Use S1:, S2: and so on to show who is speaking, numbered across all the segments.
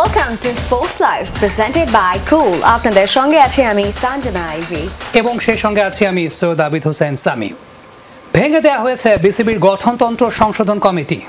S1: Welcome to Sports Live presented by Cool. আপনাদের সঙ্গে আছি আমি সঞ্জনা আইভি
S2: এবং সেই সঙ্গে আছি আমি সৈয়দ আবিদ হোসেন সামি। ভেঙে দেওয়া হয়েছে বিসিবির গঠনতন্ত্র সংশোধন কমিটি।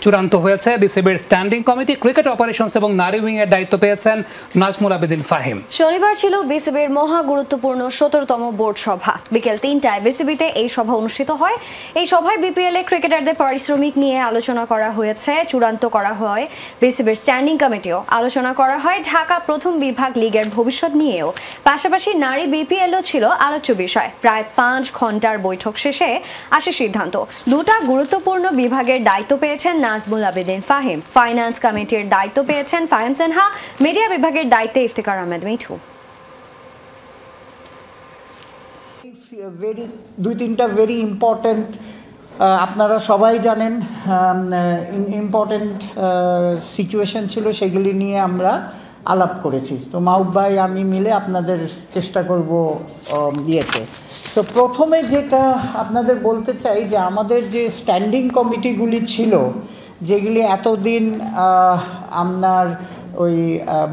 S2: চূড়ান্ত হয়েছে বিসিবির স্ট্যান্ডিং কমিটি। ক্রিকেট অপারেশনস এবং নারী উইং এর দায়িত্ব পেয়েছেন নাজমুল আবেদিন ফাহিম।
S1: শনিবার ছিল বিসিবির মহা গুরুত্বপূর্ণ 17তম বোর্ড সভা। বিকেল 3টায় বিসিবিতে এই সভা অনুষ্ঠিত হয়। এই সভায় বিপিএল এ ক্রিকেটারদের পারিশ্রমিক নিয়ে আলোচনা করা হয়েছে। চূড়ান্ত করা হয় বিসিবির স্ট্যান্ডিং কমিটিও। আলোচনা করা হয় ঢাকা প্রথম বিভাগ লিগের ভবিষ্যৎ নিয়েও। পাশাপাশি নারী বিপিএলও ছিল আলোচ্য বিষয়। প্রায় 5 ঘন্টার বৈঠক শেষে আসে সিদ্ধান্ত। দুটা গুরুত্বপূর্ণ বিভাগের দায়িত্ব পেয়েছেন নাজমুল আবেদিন ফাহিম। ফাইন্যান্স কমিটির দায়িত্ব পেয়েছেন ফাহিম সিনহা। মিডিয়া বিভাগের দায়িত্বে ইফতেখার আহমেদ মিঠু।
S3: দুই তিনটা ভেরি ইম্পর্টেন্ট, আপনারা সবাই জানেন, ইম্পর্টেন্ট সিচুয়েশন ছিল, সেগুলি নিয়ে আমরা আলাপ করেছি। তো মাহবুব ভাই আমি মিলে আপনাদের চেষ্টা করব ইয়েতে। তো প্রথমে যেটা আপনাদের বলতে চাই যে আমাদের যে স্ট্যান্ডিং কমিটিগুলি ছিল, যেগুলি এতদিন আপনার ওই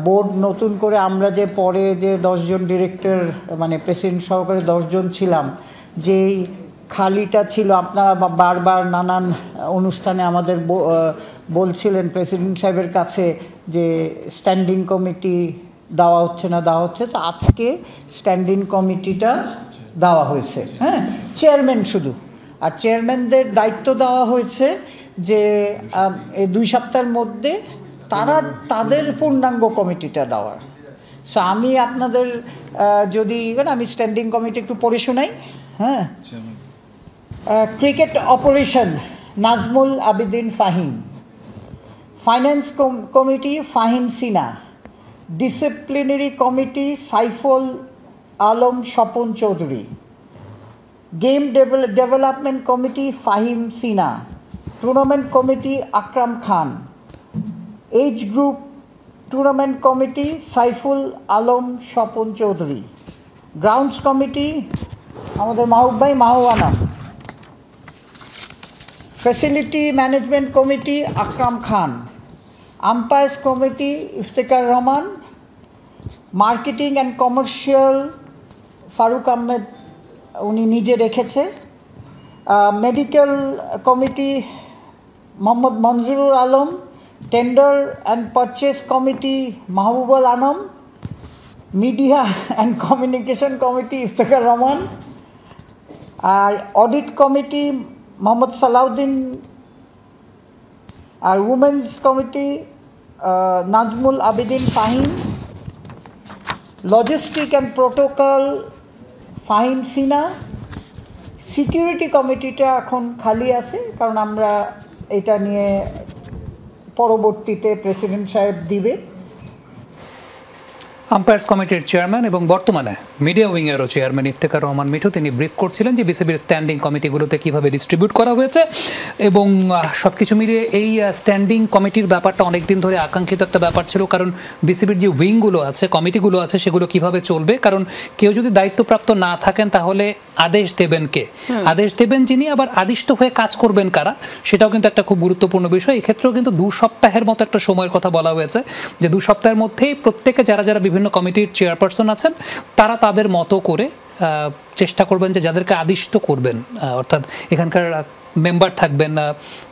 S3: বোর্ড নতুন করে আমরা যে পরে যে 10 জন ডিরেক্টর মানে প্রেসিডেন্ট সহকারে 10 জন ছিলাম, যেই খালিটা ছিল, আপনারা বারবার নানান অনুষ্ঠানে আমাদের বলছিলেন প্রেসিডেন্ট সাহেবের কাছে যে স্ট্যান্ডিং কমিটি দেওয়া হচ্ছে না, দেওয়া হচ্ছে। তো আজকে স্ট্যান্ডিং কমিটিটা দেওয়া হয়েছে, হ্যাঁ, চেয়ারম্যান শুধু। আর চেয়ারম্যানদের দায়িত্ব দেওয়া হয়েছে যে এই 2 সপ্তাহের মধ্যে তারা তাদের পূর্ণাঙ্গ কমিটিটা দেওয়ার। সো আমি আপনাদের যদি আমি স্ট্যান্ডিং কমিটি একটু পড়ে শোনাই। হ্যাঁ, cricket operation Nazmul Abedin Fahim. Finance committee Fahim Sina. Disciplinary committee Saiful Alam Swapan Chowdhury. Game development committee Fahim Sina. Tournament committee Akram Khan. Age group tournament committee Saiful Alam Swapan Chowdhury. Grounds committee আমাদের মাহবুব ভাই মাহওয়ানা। Facility management committee Akram Khan. Umpires committee Iftekhar Rahman. Marketing and commercial Faruque Ahmed উনি নিজে রেখেছে। Medical committee Mohammad Manjurul Alam. Tender and purchase committee Mahbubul Alam. Media and communication committee Iftekhar Rahman. আর audit committee Mohammad Salauddin. আর women's committee Nazmul Abedin Fahim. Logistic and protocol Fahim Sina. Security কমিটিটা এখন খালি আছে, কারণ আমরা এটা নিয়ে পরবর্তীতে প্রেসিডেন্ট সাহেব দিবে।
S2: আম্পায়ার্স কমিটির চেয়ারম্যান এবং বর্তমানে মিডিয়া উইংয়েরও চেয়ারম্যান ইফতেখার রহমান মিঠু তিনি ব্রিফ করছিলেন যে বিসিবির স্ট্যান্ডিং কমিটিগুলোতে কীভাবে ডিস্ট্রিবিউট করা হয়েছে এবং সব কিছু মিলিয়ে এই স্ট্যান্ডিং কমিটির ব্যাপারটা অনেকদিন ধরে আকাঙ্ক্ষিত একটা ব্যাপার ছিল। কারণ বিসিবির যে উইংগুলো আছে, কমিটিগুলো আছে, সেগুলো কিভাবে চলবে, কারণ কেউ যদি দায়িত্বপ্রাপ্ত না থাকেন তাহলে আদেশ দেবেন কে, আদেশ দেবেন যিনি, আবার আদিষ্ট হয়ে কাজ করবেন কারা, সেটাও কিন্তু একটা খুব গুরুত্বপূর্ণ বিষয়। এক্ষেত্রেও কিন্তু 2 সপ্তাহের মতো একটা সময়ের কথা বলা হয়েছে, যে 2 সপ্তাহের মধ্যেই প্রত্যেকে যারা যারা বিভিন্ন কমিটির চেয়ারপারসন আছেন তারা তাদের মতো করে চেষ্টা করবেন যে যাদেরকে আদিষ্ট করবেন, অর্থাৎ এখানকার মেম্বার থাকবেন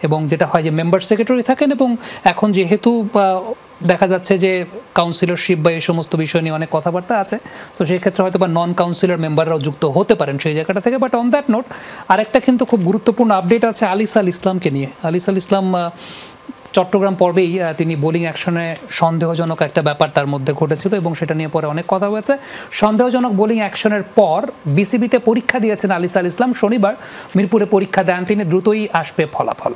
S2: এবং যেটা হয় যে মেম্বার সেক্রেটারি থাকেন। এবং এখন যেহেতু দেখা যাচ্ছে যে কাউন্সিলরশিপ বা এই সমস্ত বিষয় নিয়ে অনেক কথাবার্তা আছে, তো সেই ক্ষেত্রে হয়তো বা নন কাউন্সিলর মেম্বাররাও যুক্ত হতে পারেন সেই জায়গাটা থেকে। বাট অন দ্যাট নোট আরেকটা কিন্তু খুব গুরুত্বপূর্ণ আপডেট আছে আলিসাল ইসলামকে নিয়ে। আলিসাল ইসলাম চট্টগ্রাম পর্বেই তিনি বোলিং অ্যাকশনে সন্দেহজনক একটা ব্যাপার তার মধ্যে ঘটেছিল এবং সেটা নিয়ে পরে অনেক কথা হয়েছে। সন্দেহজনক বোলিং অ্যাকশনের পর বিসিবিতে পরীক্ষা দিয়েছেন আলিসাল ইসলাম। শনিবার মিরপুরে পরীক্ষা দেন তিনি, দ্রুতই আসবে ফলাফল।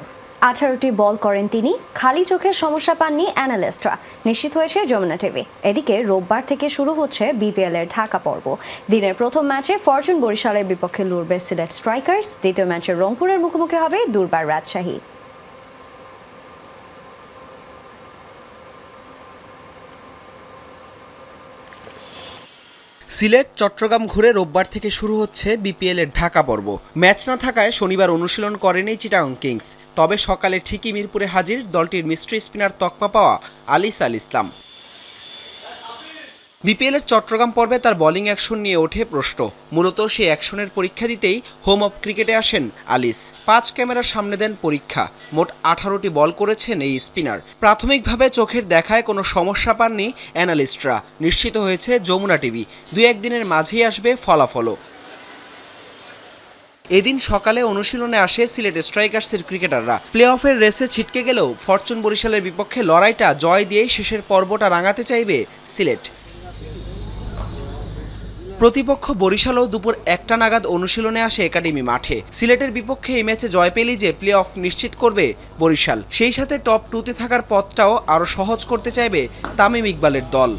S1: 18টি বল করেন তিনি। খালি চোখের সমস্যা পাননি অ্যানালিস্টরা, নিশ্চিত হয়েছে যমুনা টিভি। এদিকে রোববার থেকে শুরু হচ্ছে বিপিএল এর ঢাকা পর্ব। দিনের প্রথম ম্যাচে ফরচুন বরিশালের বিপক্ষে লড়বে সিলেট স্ট্রাইকার্স। দ্বিতীয় ম্যাচে রংপুরের মুখোমুখি হবে দুর্বার রাজশাহী।
S4: সিলেট চট্টগ্রাম ঘুরে রোববার থেকে শুরু হচ্ছে বিপিএল এর ঢাকা পর্ব। ম্যাচ না থাকায় শনিবার অনুশীলন করেনি চিটাগং কিংস। তবে সকালে ঠিকই মিরপুরে হাজির দলটির মিস্ট্রি স্পিনার তকমা পাওয়া আলিসাল ইসলাম। বিপিএলের চট্টগ্রাম পর্বে তার বোলিং অ্যাকশন নিয়ে ওঠে প্রশ্ন। মূলত সেই অ্যাকশনের পরীক্ষা দিতেই হোম অফ ক্রিকেটে আসেন আলিস। 5 ক্যামেরার সামনে দেন পরীক্ষা। মোট 18টি বল করেছেন এই স্পিনার। প্রাথমিকভাবে চোখের দেখায় কোনো সমস্যা পাননি অ্যানালিস্টরা। নিশ্চিত হয়েছে যমুনা টিভি, 2-1 দিনের মাঝেই আসবে ফলাফলও। এদিন সকালে অনুশীলনে আসে সিলেট স্ট্রাইকার্সের ক্রিকেটাররা। প্লে অফের রেসে ছিটকে গেলেও ফরচুন বরিশালের বিপক্ষে লড়াইটা জয় দিয়েই শেষের পর্বটা রাঙাতে চাইবে সিলেট। প্রতিপক্ষ বরিশালও দুপুর 1টা নাগাদ অনুশীলনে আসে একাডেমি মাঠে। সিলেটের বিপক্ষে এই ম্যাচে জয় পেলেই যে প্লে অফ নিশ্চিত করবে বরিশাল, সেই সাথে টপ 2-তে থাকার পথটাও আরও সহজ করতে চাইবে তামিম ইকবালের দল।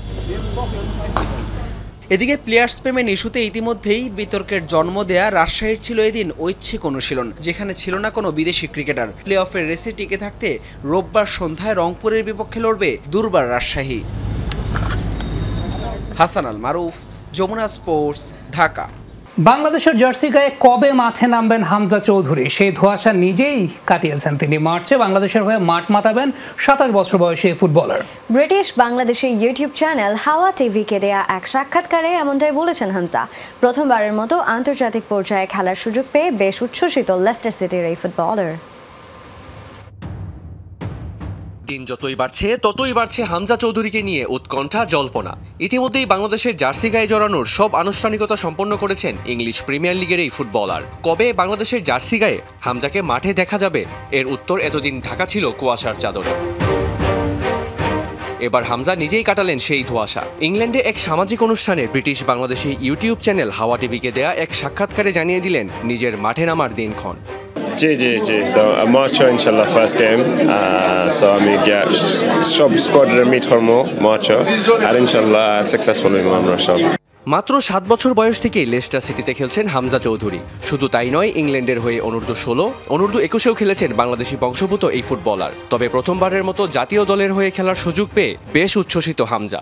S4: এদিকে প্লেয়ার্স পেমেন্ট ইস্যুতে ইতিমধ্যেই বিতর্কের জন্ম দেয়া রাজশাহীর ছিল এদিন ঐচ্ছিক অনুশীলন, যেখানে ছিল না কোনো বিদেশি ক্রিকেটার। প্লে অফের রেসে টিকে থাকতে রোববার সন্ধ্যায় রংপুরের বিপক্ষে লড়বে দুর্বার রাজশাহী। হাসান আল মারুফ, যমুনা স্পোর্টস, ঢাকা।
S2: বাংলাদেশের জার্সি গায়ে কবে মাঠে নামবেন হামজা চৌধুরী, সেই ধোঁয়াশা নিজেই কাটিয়েছেন তিনি। মার্চে বাংলাদেশের হয়ে মাঠ মাতাবেন 27 বছর বয়সী ফুটবলার।
S1: ব্রিটিশ বাংলাদেশের ইউটিউব চ্যানেল হাওয়া টিভিকে দেয়া এক সাক্ষাৎকারে এমনটাই বলেছেন হামজা। প্রথমবারের মতো আন্তর্জাতিক পর্যায়ে খেলার সুযোগ পেয়ে বেশ উচ্ছ্বসিত লেস্টার সিটির এই ফুটবলার।
S5: দিন যতই বাড়ছে হামজা চৌধুরীকে নিয়ে উৎকণ্ঠা জল্পনা। ইতিমধ্যেই বাংলাদেশের জার্সি গায়ে জড়ানোর সব আনুষ্ঠানিকতা সম্পন্ন করেছেন ইংলিশ প্রিমিয়ার লিগের এই ফুটবলার। কবে বাংলাদেশের জার্সি গায়ে হামজাকে মাঠে দেখা যাবে, এর উত্তর এতদিন ঢাকা ছিল কুয়াশার চাদরে। এবার হামজা নিজেই কাটালেন সেই ধোঁয়াশা। ইংল্যান্ডে এক সামাজিক অনুষ্ঠানে ব্রিটিশ বাংলাদেশি ইউটিউব চ্যানেল হাওয়া টিভিকে দেয়া এক সাক্ষাৎকারে জানিয়ে দিলেন নিজের মাঠে নামার দিনক্ষণ।
S6: জি। So মার্চে ইনশাআল্লাহ ফার্স্ট গেম। So আমি সব স্কোয়াডের মিট করবো মার্চে, আর ইনশাআল্লাহ সাকসেসফুল হইব আমরা সব।
S5: মাত্র 7 বছর বয়স থেকেই লেস্টার সিটিতে খেলছেন হামজা চৌধুরী। শুধু তাই নয়, ইংল্যান্ডের হয়ে অনূর্ধ্ব-16, অনূর্ধ্ব-21-এও খেলেছেন বাংলাদেশি বংশোদ্ভূত এই ফুটবলার। তবে প্রথমবারের মতো জাতীয় দলের হয়ে খেলার সুযোগ পেয়ে বেশ উচ্ছ্বসিত হামজা।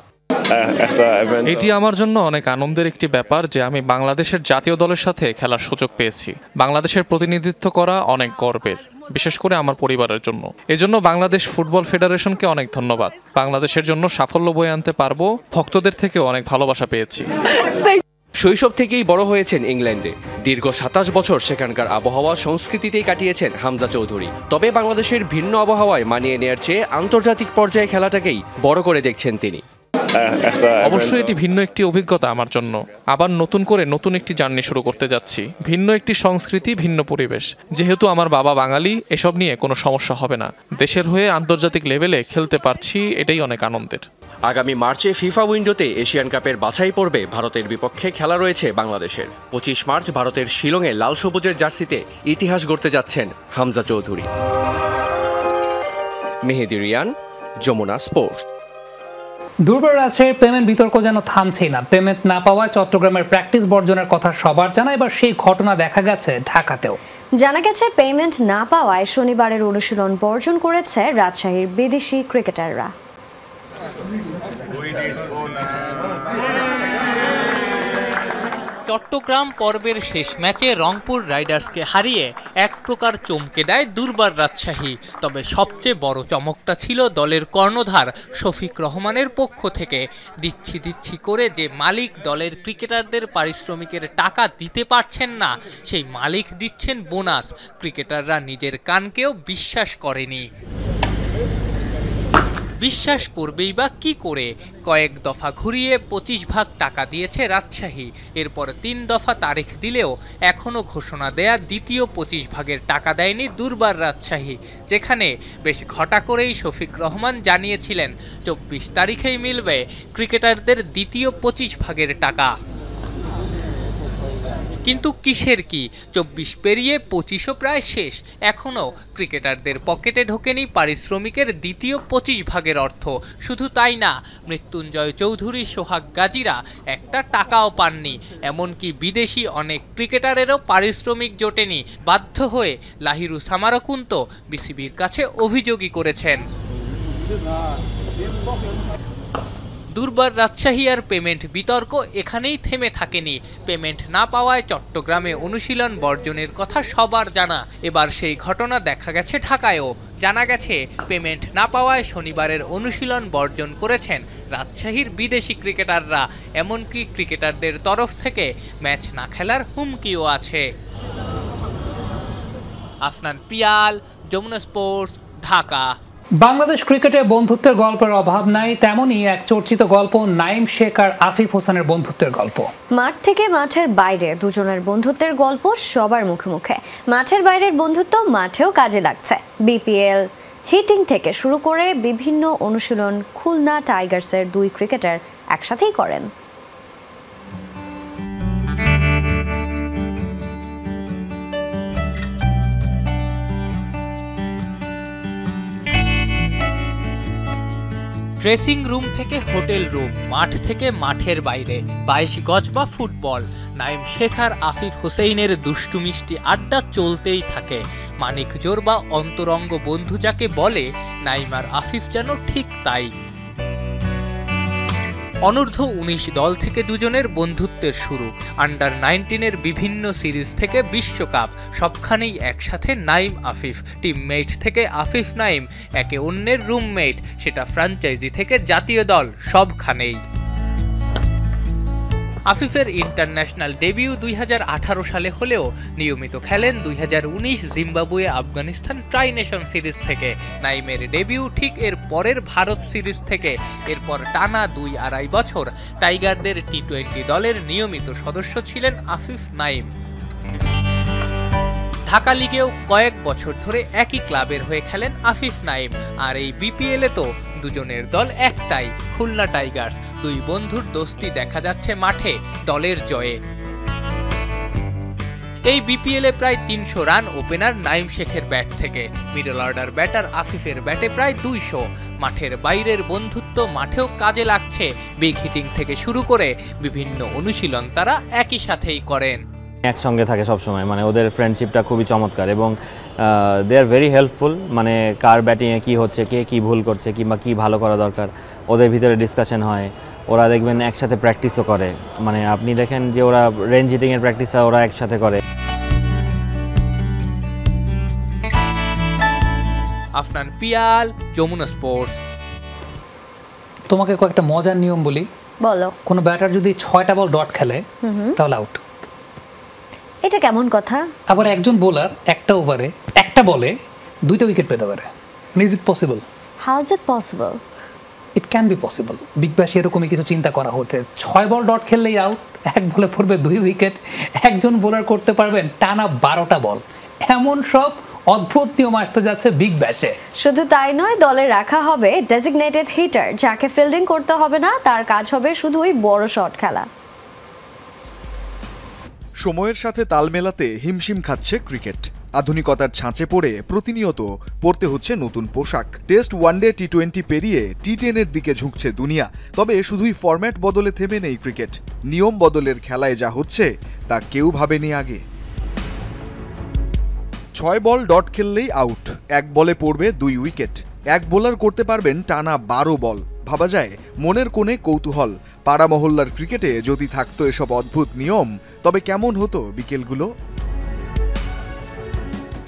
S7: এটি আমার জন্য অনেক আনন্দের একটি ব্যাপার যে আমি বাংলাদেশের জাতীয় দলের সাথে খেলার সুযোগ পেয়েছি। বাংলাদেশের প্রতিনিধিত্ব করা অনেক গর্বের, বিশেষ করে আমার পরিবারের জন্য। এজন্য বাংলাদেশ ফুটবল ফেডারেশনকে অনেক ধন্যবাদ। বাংলাদেশের জন্য সাফল্য বয়ে আনতে পারবো, ভক্তদের থেকেও অনেক ভালোবাসা পেয়েছি।
S5: শৈশব থেকেই বড় হয়েছেন ইংল্যান্ডে। দীর্ঘ 27 বছর সেখানকার আবহাওয়া সংস্কৃতিতেই কাটিয়েছেন হামজা চৌধুরী। তবে বাংলাদেশের ভিন্ন আবহাওয়ায় মানিয়ে নেয়ার চেয়ে আন্তর্জাতিক পর্যায়ে খেলাটাকেই বড় করে দেখছেন তিনি।
S7: অবশ্যই এটি ভিন্ন একটি অভিজ্ঞতা আমার জন্য। আবার নতুন করে নতুন একটি জার্নি শুরু করতে যাচ্ছি। ভিন্ন একটি সংস্কৃতি, ভিন্ন পরিবেশ। যেহেতু আমার বাবা বাঙালি, এসব নিয়ে কোনো সমস্যা হবে না। দেশের হয়ে আন্তর্জাতিক লেভেলে খেলতে পারছি, এটাই অনেক আনন্দের।
S5: আগামী মার্চে ফিফা উইন্ডোতে এশিয়ান কাপের বাছাই পর্বে ভারতের বিপক্ষে খেলা রয়েছে বাংলাদেশের। 25 মার্চ ভারতের শিলংয়ে লাল সবুজের জার্সিতে ইতিহাস গড়তে যাচ্ছেন হামজা চৌধুরী। মেহেদি রিয়ান, যমুনা স্পোর্টস।
S2: দুর্বার রাজশাহীর পেমেন্ট বিতর্ক যেন থামছেই না। পেমেন্ট না পাওয়ায় চট্টগ্রামের প্র্যাকটিস বর্জনের কথা সবার জানা। এবার সেই ঘটনা দেখা গেছে ঢাকাতেও।
S1: জানা গেছে পেমেন্ট না পাওয়ায় শনিবারের অনুশীলন বর্জন করেছে রাজশাহীর বিদেশি ক্রিকেটাররা।
S8: চট্টগ্রাম পর্বের শেষ ম্যাচে রংপুর রাইডার্সকে হারিয়ে এক প্রকার চমকে দেয় দুর্বার রাজশাহী। তবে সবচেয়ে বড় চমকটা ছিল দলের কর্ণধার শফিক রহমানের পক্ষ থেকে। দিচ্ছি করে যে মালিক দলের ক্রিকেটারদের পারিশ্রমিকের টাকা দিতে পারছেন না, সেই মালিক দিচ্ছেন বোনাস। ক্রিকেটাররা নিজের কানকেও বিশ্বাস করেনি। বিশ্বাস করবেই বা কি করে? কয়েক দফা ঘুরিয়ে 25 ভাগ টাকা দিয়েছে রাজশাহী। এরপর 3 দফা তারিখ দিলেও এখনও ঘোষণা দেয়া দ্বিতীয় 25 ভাগের টাকা দেয়নি দুর্বার রাজশাহী, যেখানে বেশ ঘটা করেই শফিক রহমান জানিয়েছিলেন 24 তারিখেই মিলবে ক্রিকেটারদের দ্বিতীয় 25 ভাগের টাকা। কিন্তু কিসের কি, 24 পেরিয়ে 25ও প্রায় শেষ, এখনও ক্রিকেটারদের পকেটে ঢোকেনি পারিশ্রমিকের দ্বিতীয় 25 ভাগের অর্থ। শুধু তাই না, মৃত্যুঞ্জয় চৌধুরী, সোহাগ গাজীরা একটা টাকাও পাননি। এমনকি বিদেশি অনেক ক্রিকেটারেরও পারিশ্রমিক জোটেনি। বাধ্য হয়ে লাহিরু সামারকুন্ত বিসিবির কাছে অভিযোগই করেছেন। দুর্বার রাজশাহী আর পেমেন্ট বিতর্ক এখানেই থেমে থাকেনি। পেমেন্ট না পাওয়ায় চট্টগ্রামে অনুশীলন বর্জনের কথা সবার জানা। এবার সেই ঘটনা দেখা গেছে ঢাকায়ও। জানা গেছে পেমেন্ট না পাওয়ায় শনিবারের অনুশীলন বর্জন করেছেন রাজশাহীর বিদেশি ক্রিকেটাররা। এমনকি ক্রিকেটারদের তরফ থেকে ম্যাচ না খেলার হুমকিও আছে। আফনান পিয়াল, যমুনা স্পোর্টস, ঢাকা।
S2: বাংলাদেশ ক্রিকেটে বন্ধুত্বের গল্পের অভাব নাই, তেমনই এক চর্চিত গল্প নাইম শেখ আর আফিফ হোসেনের বন্ধুত্বের গল্প।
S1: মাঠ থেকে মাঠের বাইরে দুজনের বন্ধুত্বের গল্প সবার মুখে মুখে। মাঠের বাইরের বন্ধুত্ব মাঠেও কাজে লাগছে। বিপিএল হিটিং থেকে শুরু করে বিভিন্ন অনুশীলন খুলনা টাইগার্সের দুই ক্রিকেটার একসাথেই করেন।
S8: ড্রেসিং রুম থেকে হোটেল রুম, মাঠ থেকে মাঠের বাইরে, 22 গজ বা ফুটবল, নাইম শেখ আর আফিফ হোসেইনের দুষ্টু মিষ্টি আড্ডা চলতেই থাকে। মানিক জোর বা অন্তরঙ্গ বন্ধু যাকে বলে, নাইম আর আফিফ যেন ঠিক তাই। অনূর্ধ্ব 19 দল থেকে দুজনের বন্ধুত্বের শুরু। আন্ডার 19-এর বিভিন্ন সিরিজ থেকে বিশ্বকাপ, সবখানেই একসাথে নাইম আফিফ। টিমমেট থেকে আফিফ নাইম একে অন্যের রুমমেট, সেটা ফ্র্যাঞ্চাইজি থেকে জাতীয় দল, সবখানেই। আফিফের ইন্টারন্যাশনাল ডেবিউ 2018 সালে হলেও নিয়মিত খেলেন 2019 Zimbabwe Afghanistan try nation series থেকে। নাইমের ডেবিউ ঠিক এর পরের ভারত সিরিজ থেকে। এরপর টানা 2-2.5 বছর টাইগারদের টি-20 দলের নিয়মিত সদস্য ছিলেন আফিফ নাইম। ঢাকা লিগেও কয়েক বছর ধরে একই ক্লাবের হয়ে খেলেন আফিফ নাইম। আর এই বিপিএলে তো দুজনের দল একটাই, খুলনা টাইগার্স। দুই বন্ধুর দোস্তি দেখা যাচ্ছে মাঠে, দলের জয়ে। এই বিপিএলে প্রায় 300 রান ওপেনার নাইম শেখের ব্যাট থেকে। মিডল অর্ডার ব্যাটার আফিফের ব্যাটে প্রায় 200। মাঠের বাইরের বন্ধুত্ব মাঠেও কাজে লাগছে। বিগ হিটিং থেকে শুরু করে বিভিন্ন অনুশীলন তারা একই সাথেই করেন।
S9: একসঙ্গে থাকে সবসময়, মানে ওদের ফ্রেন্ডশিপটা খুবই চমৎকার এবং দে আর ভেরি হেল্পফুল। মানে কার ব্যাটিংয়ে কী হচ্ছে, কে কী ভুল করছে কিংবা কী ভালো করা দরকার, ওদের ভিতরে ডিসকাশন হয়। ওরা দেখবেন একসাথে প্র্যাকটিসও করে। মানে আপনি দেখেন যে ওরা রেঞ্জ হিটিংয়ের প্র্যাকটিসটা ওরা একসাথে করে।
S8: আফনান পিয়াল, যমুনা স্পোর্টস।
S2: তোমাকে কয়েকটা মজার নিয়ম বলি।
S1: বলো।
S2: কোনো ব্যাটার যদি 6টা বল ডট খেলে তাহলে আউট।
S1: এটা কেমন কথা?
S2: আবার একজন বোলার একটা ওভারে একটা বলে 2টা উইকেট পেতে পারে। Is it possible?
S1: How is it possible?
S2: It can be possible. Big ব্যাশে এরকমই কিছু চিন্তা করা হচ্ছে। 6 বল ডট খেললেই আউট, এক বলে পড়বে 2 উইকেট। একজন বোলার করতে পারবেন টানা 12টা বল। এমন সব অদ্ভুত নিয়ম আসতে যাচ্ছে বিগ ব্যাশে।
S1: শুধু তাই নয়, দলে রাখা হবে ডেজিগনেটেড হিটার, যাকে ফিল্ডিং করতে হবে না, তার কাজ হবে শুধুই বড় শট খেলা।
S10: সময়ের সাথে তাল মেলাতে হিমশিম খাচ্ছে ক্রিকেট। আধুনিকতার ছাঁচে পড়ে প্রতিনিয়ত পড়তে হচ্ছে নতুন পোশাক। টেস্ট, ওয়ানডে, টি-20 পেরিয়ে টি-10-এর দিকে ঝুঁকছে দুনিয়া। তবে শুধুই ফরম্যাট বদলে থেমে নেই ক্রিকেট। নিয়ম বদলের খেলায় যা হচ্ছে তা কেউ ভাবেনি আগে। 6 বল ডট খেললেই আউট, এক বলে পড়বে 2 উইকেট। এক বোলার করতে পারবেন টানা 12 বল। ভাবা যায় মনের কোণে কৌতূহল। পাড়া মহল্লার ক্রিকেটে যদি থাকতো এসব অদ্ভুত নিয়ম, তবে কেমন হতো বিকেলগুলো।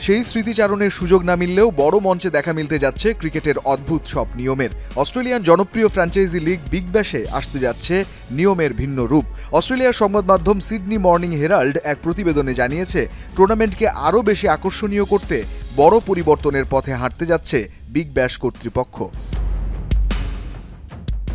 S10: সেই স্মৃতিচারণের সুযোগ না মিললেও বড় মঞ্চে দেখা মিলতে যাচ্ছে ক্রিকেটের অদ্ভুত সব নিয়মের। অস্ট্রেলিয়ান জনপ্রিয় ফ্র্যাঞ্চাইজি লিগ বিগ ব্যাশে আসতে যাচ্ছে নিয়মের ভিন্ন রূপ। অস্ট্রেলিয়ার সংবাদ মাধ্যম সিডনি মর্নিং হেরাল্ড এক প্রতিবেদনে জানিয়েছে, টুর্নামেন্টকে আরও বেশি আকর্ষণীয় করতে বড় পরিবর্তনের পথে হাঁটতে যাচ্ছে বিগ ব্যাশ কর্তৃপক্ষ।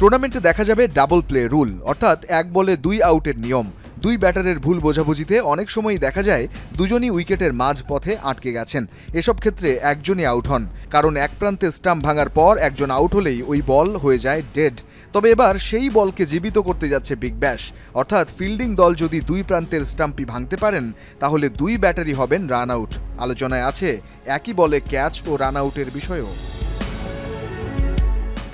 S10: টুর্নামেন্টে দেখা যাবে ডাবল প্লে রুল, অর্থাৎ এক বলে 2 আউটের নিয়ম। 2 ব্যাটারের ভুল বোঝাবুঝিতে অনেক সময়ই দেখা যায় দুজনই উইকেটের মাঝ পথে আটকে গেছেন। এসব ক্ষেত্রে একজনই আউট হন, কারণ এক প্রান্তে স্টাম্প ভাঙার পর একজন আউট হলেই ওই বল হয়ে যায় ডেড। তবে এবার সেই বলকে জীবিত করতে যাচ্ছে বিগ ব্যাশ, অর্থাৎ ফিল্ডিং দল যদি 2 প্রান্তের স্টাম্পই ভাঙতে পারেন তাহলে 2 ব্যাটারই হবেন রান আউট। আলোচনায় আছে একই বলে ক্যাচ ও রান আউটের বিষয়ও।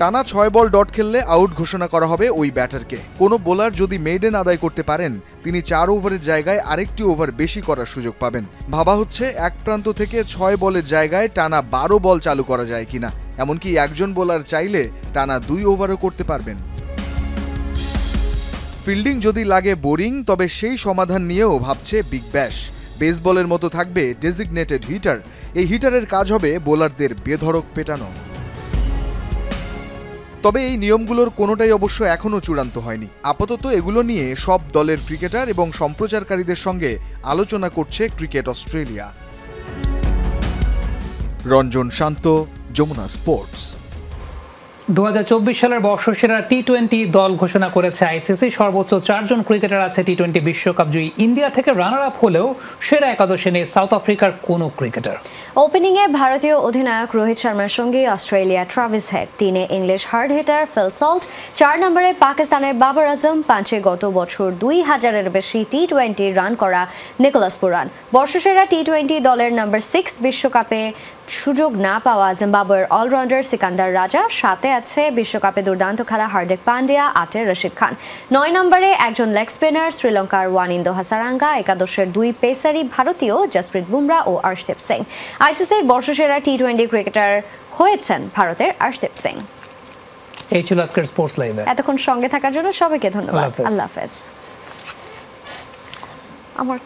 S10: টানা 6 বল ডট খেললে আউট ঘোষণা করা হবে ওই ব্যাটারকে। কোনো বোলার যদি মেইডেন আদায় করতে পারেন, তিনি 4 ওভারের জায়গায় আরেকটি ওভার বেশি করার সুযোগ পাবেন। ভাবা হচ্ছে এক প্রান্ত থেকে 6 বলের জায়গায় টানা 12 বল চালু করা যায় কিনা। এমনকি একজন বোলার চাইলে টানা 2 ওভারও করতে পারবেন। ফিল্ডিং যদি লাগে বোরিং, তবে সেই সমাধান নিয়েও ভাবছে বিগ ব্যাশ। বেসবলের মতো থাকবে ডেজিগনেটেড হিটার। এই হিটারের কাজ হবে বোলারদের বেধড়ক পেটানো। তবে এই নিয়মগুলোর কোনোটাই অবশ্য এখনও চূড়ান্ত হয়নি। আপাতত এগুলো নিয়ে সব দলের ক্রিকেটার এবং সম্প্রচারকারীদের সঙ্গে আলোচনা করছে ক্রিকেট অস্ট্রেলিয়া। রঞ্জন শান্ত, যমুনা স্পোর্টস।
S2: 2024 সালের বর্ষসেরা টি-20 দল ঘোষণা করেছে আইসিসি। সর্বোচ্চ 4 জন ক্রিকেটার আছে টি-20 বিশ্বকাপ জয়ী ইন্ডিয়া থেকে। রানার আপ হলেও সেরা একাদশে নেই সাউথ আফ্রিকার কোনো ক্রিকেটার।
S1: ওপেনিংয়ে ভারতীয় অধিনায়ক রোহিত শর্মার সঙ্গে অস্ট্রেলিয়া ট্রাভিস হেড, 3-এ English hard hitter Phil Salt, 4 নম্বরে পাকিস্তানের বাবর আজম, 5-এ গত বছর 2000-এর বেশি টি-20 রান করা নিকোলাস পুরান। বর্ষসেরা টি-20 দলের নম্বর 6 বিশ্বকাপে সুযোগ না পাওয়া জিম্বাবুয়ের অলরাউন্ডার সিকান্দার রাজা, 7-এ আছে বিশ্বকাপে দুর্দান্ত খেলা হার্দিক পান্ডিয়া, 8-এ রশিদ খান, 9 নম্বরে একজন লেগ স্পিনার শ্রীলঙ্কার ওয়ানিন্দো হাসারাঙ্গা, একাদশের 2 পেসারি ভারতীয় জসপ্রীত বুমরা ও আর্শদীপ সিং। আইসিসির বর্ষসেরা টি-20 ক্রিকেটার হয়েছেন ভারতের আর্শদীপ সিং।
S2: এই ছিল আজকের স্পোর্টস লাইভে।
S1: এতক্ষণ সঙ্গে থাকার জন্য সবাইকে ধন্যবাদ। আল্লাহ হাফেজ। আমার